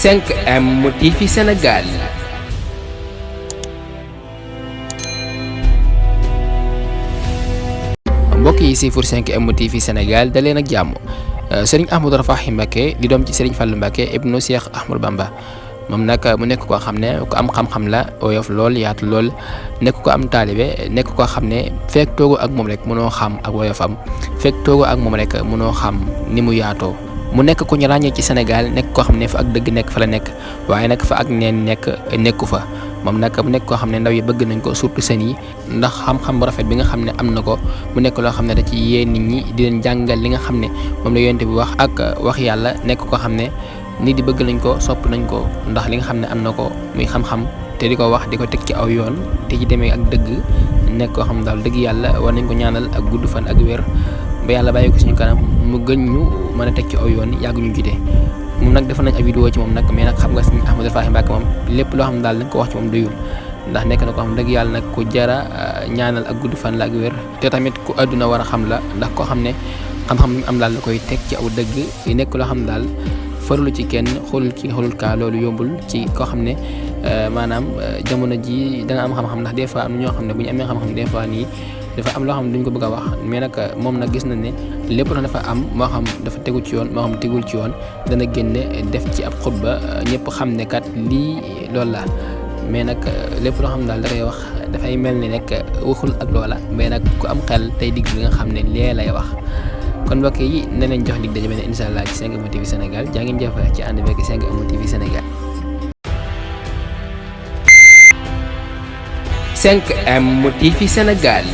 5M TV Sénégal. mbokk yi si 5M TV Sénégal daleen ak jàmm. Serigne Ahmadou Rafahi Mbacké di doom ci Serigne Fallou Mbacké ibnu Cheikh Ahmadou Bamba moom nag mu nekk koo xam ne ku am xam-xam la oyof lool yaatu lool nekk ko am taalibe nekk koo xam ne fekk toogo ak moom rek mënoo xam ak woyofam fekk toogo ak moom rek mënoo xam ni mu yaatoo. mu nekk ku ñu ràññee ci Sénégal nekk koo xam ne fa ak dëgg nekk fa la nekk waaye nag fa ak neen nekku fa moom nag mu nekk koo xam ne ndaw yi bëgg nañ ko surtout seen yi ndax xam-xam bu rafet bi nga xam ne am na ko mu nekk loo xam ne da ci yee nit ñi di leen jàngal li nga xam ne moom la yonent bi wax ak wax yàlla nekk koo xam ne nit di bëgg nañ ko sopp nañ ko ndax li nga xam ne am na ko muy xam-xam te di ko wax di ko teg ci aw yoon te ci demee ak dëgg nekk koo xam daal dëgg yàlla war nañ ko ñaanal ak gudd fan ak wér ba yàlla bàyyi ko suñu kanam mu gën ñu mën a teg ci aw yoon yàgg ñu jite moom nag defoon nañ ay vidéo ci moom nag mais nag xam nga Serigne Ahmadou Rafahi Mbacké moom lépp loo xam daal dañ ko wax ci moom doyul ndax nekk na ko xam dëgg yàlla nag ku jara ñaanal ak gudd fan la ak wér te tamit ku àdduna war a xam la ndax koo xam ne xam-xam bi mu am daal la koy teg ci aw dëgg nekk loo xam daal farulu ci kenn xoolul ci xoolul kaa loolu yombul ci koo xam ne maanaam jamono ji dana am xam-xam ndax des fois am na ñoo xam ne bu ñu amee xam-xam des fois nii dafa am loo xam ne duñ ko bëgg a wax mais nag moom nag gis na ne lépp loo dafa am moo xam dafa tegu ci yoon moo xam tegul ci yoon dana génne def ci ab xutba ñëpp xam ne kat lii loolu la mais nag lépp loo xam daal da koy wax dafay mel ni nekk waxul ak loola mais nag ku am xel tey digg li nga xam ne lee lay wax. kon mbokk yi ne leen jox dig daje benn incha allah ci 5M TV Sénégal jaa ngeen jëf ci ànd beeg 5M TV Sénégal. 5M TV Sénégal.